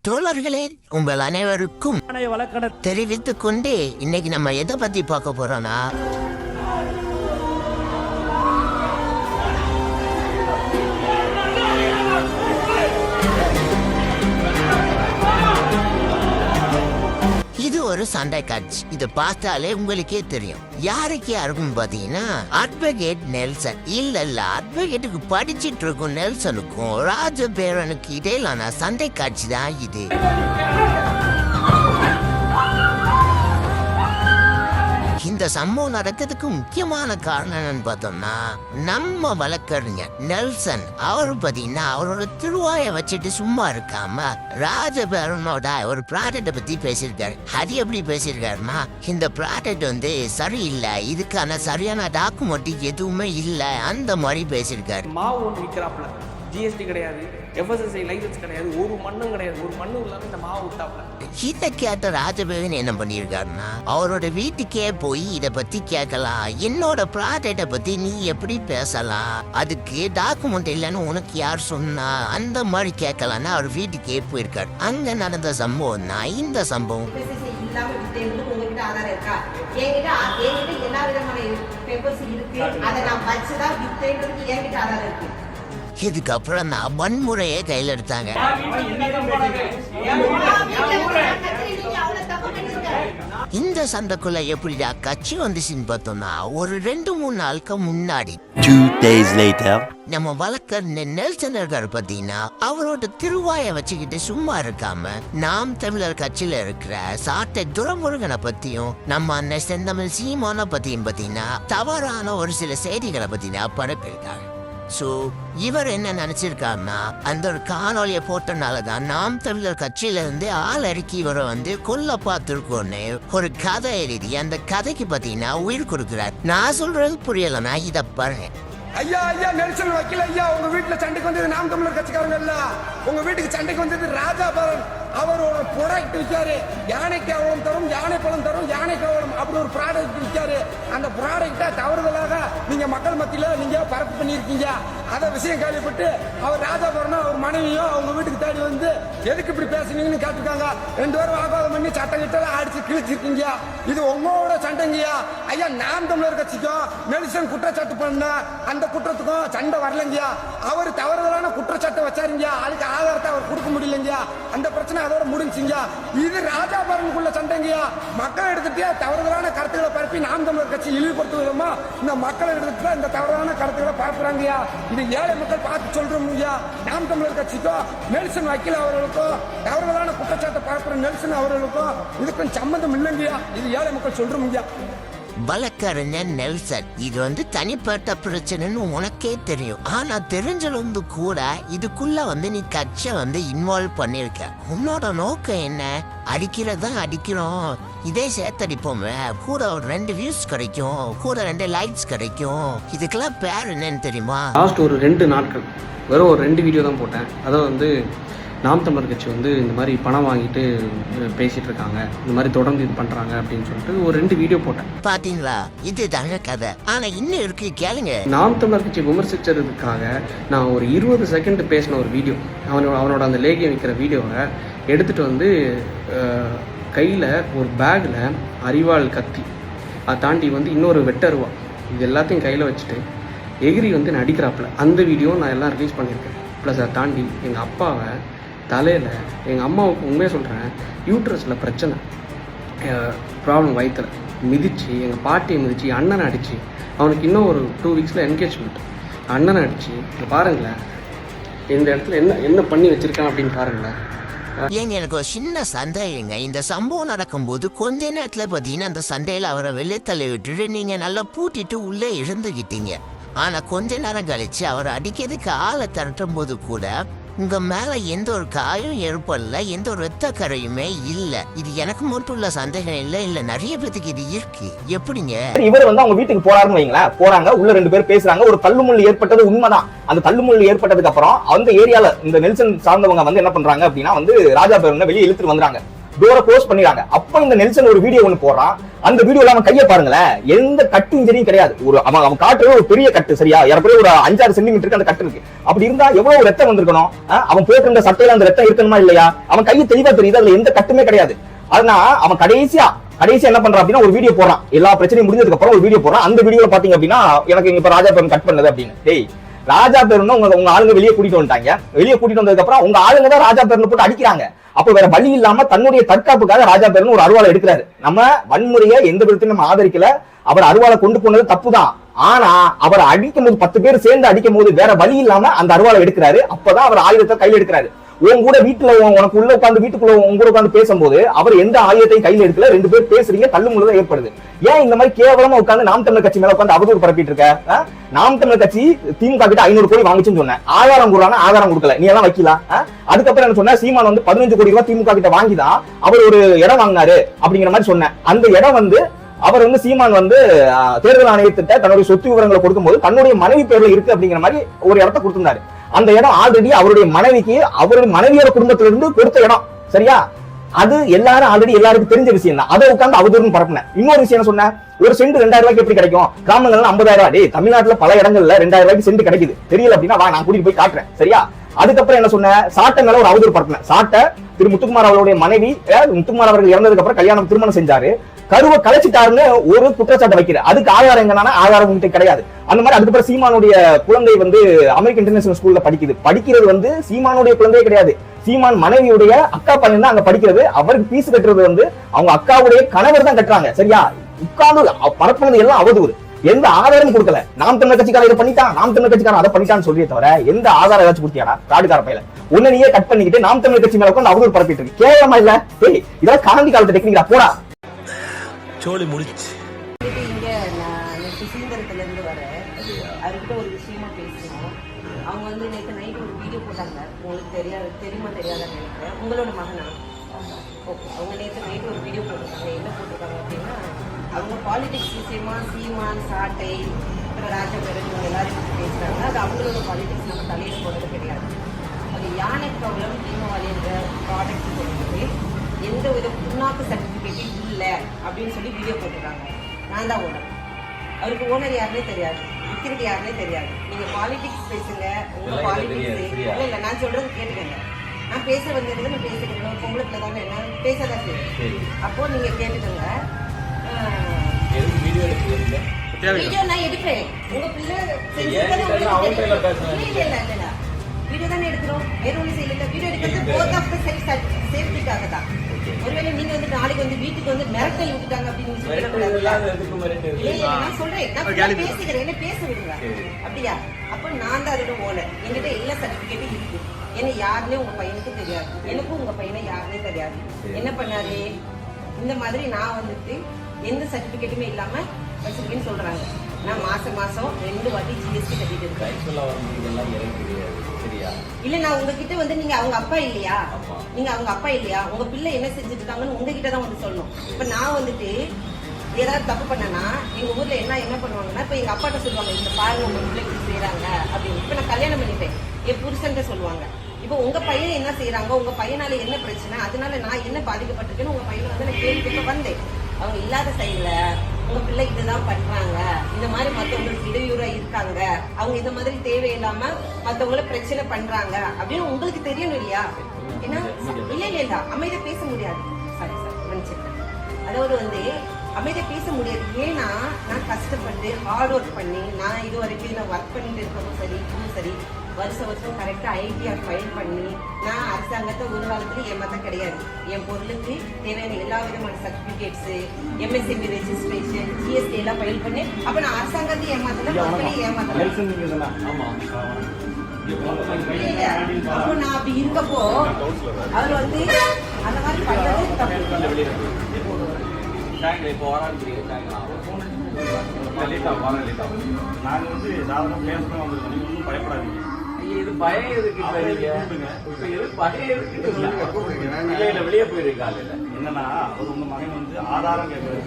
தோழர்களே, உங்கள் அனைவருக்கும் தெரிவித்துக் கொண்டு இன்னைக்கு நம்ம எதை பத்தி பார்க்க போறோம்னா, இது ஒரு சண்டை காட்சி. இது பார்த்தாலே உங்களுக்கே தெரியும். யாருக்கு யாருக்கும் பாத்தீங்கன்னா அட்வொகேட் நெல்சன் இல்ல அட்வொகேட்டுக்கு படிச்சிட்டு இருக்கும் நெல்சனுக்கும் ராஜபேரனுக்கு இடையிலான சண்டை காட்சி தான் இது. இந்த சம்பவம் நடக்கிறதுக்கு முக்கியமான காரணம் என்னன்னு பார்த்தோம்னா, நம்ம வழக்கறிஞர் நெல்சன் அவர் பாத்தீங்கன்னா அவரோட திருவாயை வச்சுட்டு சும்மா இருக்காம ராஜபேரனோட ஒரு ப்ராடக்ட பத்தி பேசியிருக்காரு. அது எப்படி பேசியிருக்காருன்னா, இந்த ப்ராடக்ட் சரியில்லை, இதுக்கான சரியான டாக்குமெண்ட் எதுவுமே இல்லை, அந்த மாதிரி பேசியிருக்காரு. மாவு ஒன்று விற்கிறாப்புல, ஜிஎஸ்டி கிடையாது, எஃப்எஸ்எஸ்ஐ லைசன்ஸ் கிடையாது, ஒரு மண்ணும் கிடையாது, ஒரு மண்ணும் இல்லாம இந்த மாவு விட்டாப்புல. இதை கேட்ட ராஜபேரன் என்ன பண்ணியிருக்காருன்னா, அவரோட வீட்டுக்கே போய் இதை பத்தி கேட்கலாம், என்னோட ப்ராடக்ட பத்தி நீ எப்படி பேசலாம், அதுக்கு டாக்குமெண்ட் இல்லைன்னு உனக்கு யார் சொன்னா, அந்த மாதிரி கேட்கலான்னு அவர் வீட்டுக்கே போயிருக்காரு. அங்க நடந்த சம்பவம் தான் இந்த சம்பவம். இதுக்கப்புறம் தான் வன்முறையே கையில் எடுத்தாங்க. இந்த சண்டைக்குள்ள எப்படிடா கட்சி வந்துச்சுன்னு பார்த்தோம்னா, ஒரு 2-3 நாளுக்கு முன்னாடி 2 days later நம்ம வழக்கறிஞர் நெல்சன் இருக்காரு பாத்தீங்கன்னா, அவரோட திருவாயை வச்சுக்கிட்டு சும்மா இருக்காம நாம் தமிழர் கட்சியில இருக்கிற சாட்டை துரைமுருகனை பத்தியும் நம்ம அண்ணன் செந்தமிழ் சீமானை பத்தியும் பாத்தீங்கன்னா தவறான ஒரு சில செய்திகளை பத்தினா பரப்பியிருக்காங்க. ஸோ இவர் என்ன நினைச்சிருக்காருன்னா, அந்த ஒரு காணொலியை போட்டனாலதான் நாம் தமிழர் கட்சியில இருந்து ஆள் அறிக்கை இவரை கொல்ல பார்த்துருக்கோன்னு ஒரு கதை எழுதி அந்த கதைக்கு பாத்தீங்கன்னா உயிர் கொடுக்கிறார். நான் சொல்றது புரியலன்னா இதை பாருங்க. ஐயா ஐயா நெல்சன் வக்கீல் ஐயா, உங்க வீட்டுல சண்டைக்கு வந்தது நாம் தமிழர் கட்சிக்காரங்க இல்ல, உங்க வீட்டுக்கு சண்டைக்கு வந்தது ராஜாபரன். அவர் ஒரு ப்ராடக்ட் விற்காரு, யானைக்கு அவலம் தரும், யானை பழம் தரும், யானைக்கு அவலம் அப்படி ஒரு ப்ராடக்ட் விற்காரு. அந்த ப்ராடக்டை தவறுதலாக நீங்க மக்கள் மத்தியில நீங்க பரப்பு பண்ணியிருக்கீங்க. அதை விஷயம் கேள்விப்பட்டு அவர் ராஜாபரனும் அவர் மனைவியும் அவங்க வீட்டுக்கு தேடி வந்து எதுக்கு இப்படி பேசுனீங்கன்னு கேட்டுருக்காங்க. 2 பேரும் வாக்குவாதம் பண்ணி சட்டம் கிட்ட அடிச்சு கிழிச்சிருக்கீங்க. இது உங்களோட சண்டைங்கய்யா. ஐயா நாம் தமிழர் கட்சிக்கும் நெல்சன் குற்றச்சாட்டு பண்ண அந்த குற்றத்துக்கும் சண்டை வரலங்கய்யா. அவர் தவறுதலான குற்றச்சாட்டை வச்சாருங்க, அதுக்கு ஆதாரத்தை அவர் கொடுக்க முடியலங்கய்யா. அந்த பிரச்சனை அதோட முடிஞ்சுங்க. இது ராஜாபரனுக்குள்ள சண்டைங்கய்யா. மக்கள் எடுத்துட்டு தவறுதலான கருத்துக்களை பரப்பி நாம் தமிழர் கட்சி இழிவுபடுத்தும் விதமா இந்த மக்கள் எடுத்துட்டு இந்த தவறான கருத்துக்களை பரப்புறாங்கய்யா. இது ஏழை மக்கள் பார்த்து சொல்றோம்யா. நாம் தமிழர் கட்சிக்கும் நெல்சன் வக்கீல் அவர்களுக்கும் தவறுதலான குற்றச்சாட்டை பரப்புற நெல்சன் அவர்களுக்கும் இதுக்கும் சம்பந்தம் இல்லைங்கய்யா. இது ஏழை மக்கள் சொல்றோம்யா. வழக்கறிஞர் நெல்சன், இது தனிப்பட்ட பிரச்சனைன்னு உனக்கே தெரியும். ஆனா தெரிஞ்சது கூட இதுக்குள்ள நீ கட்சியை இன்வால்வ் பண்ணிருக்க. உன்னோட நோக்கம் என்ன? அடிக்கிறதா அடிக்கிறோம், இதே சேர்த்தடிப்போமே, கூட ஒரு 2 வியூஸ் கிடைக்கும், கூட 2 லைக்ஸ் கிடைக்கும். இதுக்கெல்லாம் பேர் என்னன்னு தெரியுமா? லாஸ்ட் ஒரு 2 நாட்கள் வெறும் ஒரு 2 வீடியோ தான் போட்டேன். அதாவது நாம் தமிழர் கட்சி இந்த மாதிரி பணம் வாங்கிட்டு பேசிட்டு இருக்காங்க, இந்த மாதிரி தொடர்ந்து இது பண்றாங்க அப்படின்னு சொல்லிட்டு ஒரு 2 வீடியோ போட்டேன். பாத்தீங்களா, இது தாங்க கதை. ஆனா இன்னும் இருக்கு, கேளுங்க. நாம் தமிழர் கட்சி விமர்சிச்சதுக்காக நான் ஒரு 20 செகண்ட் பேசின ஒரு வீடியோ, அவனோட அந்த லேகியம் விற்கிற வீடியோவை எடுத்துட்டு கையில் ஒரு பேக்கில் அரிவாள் கத்தி, அதை தாண்டி இன்னொரு வெட்டருவா, இது எல்லாத்தையும் கையில் வச்சுட்டு எகிரி நடிக்கிறாப்புல அந்த வீடியோ நான் எல்லாம் ரிலீஸ் பண்ணியிருக்கேன். ப்ளஸ் அதை தாண்டி எங்கள் அப்பாவை தலையில், எங்கள் அம்மாவுக்கு உண்மையாக சொல்கிறேன், யூட்ரஸில் பிரச்சனை, ப்ராப்ளம் வயிற்றில் மிதித்து, எங்கள் பாட்டியை மிதித்து, அண்ணனை அடித்து, அவனுக்கு இன்னும் ஒரு 2 வீக்ஸில் என்கேஜ்மெண்ட், அண்ணனை அடித்து, பாருங்களேன் இந்த இடத்துல என்ன பண்ணி வச்சுருக்கான் அப்படின்னு பாருங்களேன். ஏங்க, எனக்கு ஒரு சின்ன சந்தேகங்க. இந்த சம்பவம் நடக்கும்போது கொஞ்ச நேரத்துல பாத்தீங்கன்னா அந்த சண்டையில அவரை வெளியே தள்ளி விட்டுட்டு நீங்க நல்லா பூட்டிட்டு உள்ளே இருந்துகிட்டீங்க. ஆனா கொஞ்ச நேரம் கழிச்சு அவர் அடிக்கிறதுக்கு ஆளை திரட்டும் போது கூட உங்க மேல எந்த ஒரு காயம் ஏற்படல, எந்த ஒரு ரத்த கரையுமே இல்ல. இது எனக்கு மட்டும் உள்ள சந்தேகம் இல்ல நிறைய பேருக்கு இது இருக்கு. எப்படிங்க? இவர் அவங்க வீட்டுக்கு போறாருன்னு வைங்களேன், போறாங்க, உள்ள 2 பேர் பேசுறாங்க, ஒரு தள்ளுமுள்ளு ஏற்பட்டது உண்மைதான். அந்த தள்ளுமுள்ளு ஏற்பட்டதுக்கு அப்புறம் அந்த ஏரியால இந்த நெல்சன் சார்ந்தவங்க என்ன பண்றாங்க அப்படின்னா ராஜாபேரனை வெளியே இழுத்துட்டு வந்துறாங்க. டோரை க்ளோஸ் பண்ணிடுறாங்க. அப்ப இந்த நெல்சன் ஒரு வீடியோ ஒண்ணு போடுறான். அந்த வீடியோல அவன் கையை பாருங்களேன், எந்த கட்டு இன்ஜரியும் கிடையாது. ஒரு அவன் காட்டுறது ஒரு பெரிய கட்டு, சரியா, ஏறக்குறைய ஒரு 5-6 சென்டிமீட்டருக்கு அந்த கட்டு இருக்கு. அப்படி இருந்தா எவ்வளவு ரத்தம் வந்திருக்கணும்? அவன் போட்டிருந்த சட்டையில அந்த ரத்தம் இருக்கணுமா இல்லையா? அவன் கையை தெளிவா தெரியுது, அதுல எந்த கட்டுமே கிடையாது. ஆனா அவன் கடைசியா என்ன பண்றான் அப்படின்னா ஒரு வீடியோ போடுறான். எல்லா பிரச்சனையும் முடிஞ்சதுக்கு அப்புறம் ஒரு வீடியோ போடுறான். அந்த வீடியோல பாத்தீங்க அப்படின்னா எனக்கு இப்ப ராஜா பேரன் கட் பண்ணது அப்படின்னு. டேய், ராஜா பேருன்னு உங்க ஆளுங்க வெளியே கூட்டிட்டு வந்துட்டாங்க. வெளியே கூட்டிட்டு வந்ததுக்கு அப்புறம் உங்க ஆளுங்க தான் ராஜா பேருன்னு போட்டு அடிக்கிறாங்க. அப்ப வேற வழி இல்லாம தன்னுடைய தற்காப்புக்காக ராஜா பேருன்னு ஒரு அருவாளை எடுக்கிறாரு. நம்ம வன்முறையை எந்த விதத்தையும் நம்ம ஆதரிக்கல. அவர் அருவாளை கொண்டு போனது தப்புதான். ஆனா அவர் அடிக்கும் போது 10 பேர் சேர்ந்து அடிக்கும் போது வேற வழி இல்லாம அந்த அருவாளை எடுக்கிறாரு. அப்பதான் அவர் ஆயுதத்தை கையில் எடுக்கிறாரு. உன் கூட வீட்டுல உனக்கு உள்ள உட்காந்து வீட்டுக்குள்ள உங்க கூட உட்காந்து பேசும்போது அவர் எந்த ஆயுதத்தையும் கையில எடுக்கல. 2 பேர் பேசுறீங்க, தள்ளுமுள்ளதான் ஏற்படுது. ஏன் இந்த மாதிரி கேவலமா உட்காந்து நாம் தமிழர் கட்சி மேல உட்காந்து அவதூறு பரப்பிட்டு இருக்க? நாம் தமிழர் கட்சி திமுக கிட்ட 500 கோடி வாங்கிச்சுன்னு சொன்னேன். ஆதாரம் கொடுறாங்க, ஆதாரம் கொடுக்கல, நீ எல்லாம் வைக்கலாம். அதுக்கப்புறம் என்ன சொன்ன, சீமான் வந்து 15 கோடி ரூபாய் திமுக கிட்ட வாங்கிதான் அவர் ஒரு இடம் வாங்கினாரு அப்படிங்கிற மாதிரி சொன்னேன். அந்த இடம் வந்து அவர் வந்து சீமான் வந்து தேர்தல் ஆணையத்திட்ட தன்னுடைய சொத்து விவரங்களை கொடுக்கும்போது தன்னுடைய மனைவி பேர்ல இருக்கு அப்படிங்கிற மாதிரி ஒரு இடத்த கொடுத்திருந்தாரு. அந்த இடம் ஆல்ரெடி அவருடைய மனைவிக்கு அவருடைய மனைவியோட குடும்பத்திலிருந்து கொடுத்த இடம், சரியா? அது எல்லாரும் ஆல்ரெடி எல்லாருக்கும் தெரிஞ்ச விஷயம் தான். அதை உட்காந்து அவதூறுன்னு பரப்புனேன். இன்னொரு விஷயம் சொன்னேன், ஒரு சென்ட் 2000 ரூபாய்க்கு எப்படி கிடைக்கும்? கிராமங்கள்ல 50,000 ரூபாய். தமிழ்நாட்டுல பல இடங்கள்ல 2000 ரூபாய்க்கு சென்ட் கிடைக்குது. தெரியல அப்படின்னா வா, நான் கூட்டிட்டு போய் காட்டுறேன், சரியா? அதுக்கப்புறம் என்ன சொன்ன, சாட்டை மேல ஒரு அவதூறு பரப்புனேன். சாட்டை திரு முத்துக்குமார் அவருடைய மனைவி முத்துக்குமார் அவர்கள் இறந்ததுக்கு அப்புறம் திருமணம் செஞ்சாரு, கருவை கலைச்சிட்டாருன்னு ஒரு குற்றச்சாட்டை வைக்கிற. அதுக்கு ஆதாரம் எங்கன்னா ஆதாரம் உங்ககிட்ட கிடையாது. அந்த மாதிரி அதுக்கப்புறம் சீமானுடைய குழந்தை வந்து அமெரிக்கன் இன்டர்நேஷனல் ஸ்கூல்ல படிக்கிறது வந்து சீமானுடைய குழந்தையே கிடையாது. சீமான் மனைவியுடைய அக்கா பையன் தான் அங்க படிக்கிறது. அவருக்கு பீஸ் கட்டுறது வந்து அவங்க அக்காவுடைய கணவர் தான் கட்டுறாங்க, சரியா? உட்கார்ந்து பரப்புனது எல்லாம் அவதூறு. எந்த ஆதாரமும் கொடுக்கல. நாம் தமிழர் கட்சிக்காரன் இதை பண்ணிட்டான், நாம் தமிழர் கட்சிக்காரன் அதை பண்ணிட்டான்னு சொல்லியே தவிர எந்த ஆதாரம் ஏதாச்சும் கொடுத்தியாடா? ராடுகார பையில உன்ன நீயே கட் பண்ணிக்கிட்டு நாம் தமிழர் கட்சி மேல உட்கார்ந்து அவதூறு பரப்பிட்டு இருக்கு. கேவலமா இல்ல? இதெல்லாம் காந்தி காலத்து டெக்னிக்கா? போடா, சோழி முடிச்சு. இங்க நான் சுசீந்திரத்துல இருந்து வரேன். அவர்கிட்ட ஒரு விஷயமா பேசணும். அவங்க வந்து நேற்று நைட்டு ஒரு வீடியோ போட்டாங்க. உங்களுக்கு தெரியுமா தெரியாதான்னு நினைக்கிறேன். உங்களோட மகனா? ஓகே. அவங்க நேற்று நைட்டு ஒரு வீடியோ போட்டிருக்காங்க. என்ன போட்டிருக்காங்க அப்படின்னா, அவங்க பாலிடிக்ஸ் விஷயமா சீமான், சாட்டை, அப்புறம் ராஜபேரன் இவங்க எல்லாரும் பற்றி பேசுறாங்க. அது அவங்களோட பாலிடிக்ஸ் நம்ம தலையில் போடுறது கிடையாது. அது யானை ப்ராப்ளம் தீபாவளின்ற ப்ராடக்ட் கொடுக்குது. எந்த வித புண்ணாக்கு சர்டிஃபிகேட்டும் இல்லை அப்படின்னு சொல்லி வீடியோ போட்டிருக்காங்க. நான் தான் ஓனர். அவருக்கு ஓனர் யாருன்னே தெரியாது, விற்கிறது யாருன்னே தெரியாது. நீங்க பாலிடிக்ஸ் பேசுங்க, உங்க பாலிடிக்ஸ் இல்லை. நான் சொல்றது கேட்டுக்கங்க. நான் பேச வந்திருந்தது நான் பேசுகிறேன். ஒரு பொம்பளை பிள்ளை தானே, என்ன பேசதான் செய்யும். அப்போ நீங்க கேட்டுக்கோங்க. வீடியோ நான் எடுப்பேன். உங்க பிள்ளை வீடியோ தானே எடுக்கிறோம், வேற ஒன்றும் செய்யல. வீடியோ எடுக்கிறது போத் ஆஃப் த சேஃப்டிக்காக தான். ஒருவேளை நீங்க வந்து நாளைக்கு வந்து வீட்டுக்கு வந்து மிரட்டல் விட்டுட்டாங்க அப்படின்னு சொல்லி நான் சொல்றேன், நான் பேசுகிறேன், என்ன பேச விடுங்க. அப்படியா? அப்ப நான் தான் அதோட ஓனர். என்கிட்ட எல்லா சர்டிபிகேட்டும் இருக்கு. என்ன யாருன்னே உங்க பையனுக்கு தெரியாது, எனக்கும் உங்க பையனை யாருன்னே தெரியாது. என்ன பண்ணாரு, இந்த மாதிரி நான் வந்துட்டு எந்த சர்டிபிகேட்டுமே இல்லாம வச்சிருக்கேன்னு சொல்றாங்க. நான் மாசம் 2 வாட்டி ஜிஎஸ்டி கட்டிட்டு இருக்கேன். இல்ல, நான் உங்ககிட்ட வந்து நீங்க அவங்க அப்பா இல்லையா, நீங்க அவங்க அப்பா இல்லையா, உங்க பிள்ளை என்ன செஞ்சுட்டு இருக்காங்கன்னு உங்ககிட்ட தான் வந்து சொல்லணும். இப்ப நான் வந்துட்டு ஏதாவது தப்பு பண்ணனா எங்க ஊர்ல என்ன பண்ணுவாங்கன்னா, இப்ப எங்க அப்பாட்ட சொல்லுவாங்க, இந்த பாருங்க உங்க பிள்ளைக்கு செய்யறாங்க அப்படின்னு. இப்ப நான் கல்யாணம் பண்ணிட்டேன், என் புருஷன்ட்ட சொல்லுவாங்க. இப்போ உங்க பையன் என்ன செய்யறாங்க, உங்க பையனால என்ன பிரச்சனை, அதனால நான் என்ன பாதிக்கப்பட்டிருக்கேன்னு உங்க பையனை வந்து நான் கேள்வி வந்தேன். அவங்க இல்லாத சைடுல உங்க பிள்ளை இதுதான் பண்றாங்க, இந்த மாதிரி மத்தவங்களுக்கு இடையூறா இருக்காங்க, அவங்க இந்த மாதிரி தேவையில்லாம மத்தவங்கள பிரச்சனை பண்றாங்க அப்படின்னு உங்களுக்கு தெரியணும் இல்லையா? ஏன்னா இல்ல அமைதியா பேச முடியாது. சாரி மன்னிச்சிருக்கேன். அதாவது வந்து அமைதியா பேச முடியாது. ஏன்னா நான் கஷ்டப்பட்டு ஹார்ட் ஒர்க் பண்ணி நான் இது வரைக்கும் நான் ஒர்க் பண்ணிட்டு இருக்கவும் சரி வருஷம் கரெக்டா ஐடிஆர் ஃபைல் பண்ணி நான் அரசாங்கத்தை ஒரு காலத்துல ஏமாத்த கிடையாது. என் பொருளுக்கு தேவையான எல்லா விதமான சர்டிபிகேட்ஸ், எம்எஸ்எம்பி ரெஜிஸ்ட்ரேஷன், ஜிஎஸ்டி எல்லாம் ஃபைல் பண்ணி அப்ப நான் அரசாங்கத்தையும் ஏமாத்தல, மக்களையும் ஏமாத்தல. அப்போ நான் அப்படி இருக்கப்போ அவர் வந்து அந்த மாதிரி பண்றது தப்பு. நாங்க வந்து சாதாரண பேசணும் வந்திருக்கோம், நீங்க ஒன்றும் பயப்படாதீங்க. இது பயம் எதுக்கு? வெளியே போயிருக்காங்க. என்னன்னா ஒரு உங்க மகன் வந்து ஆதாரம் கேட்கறது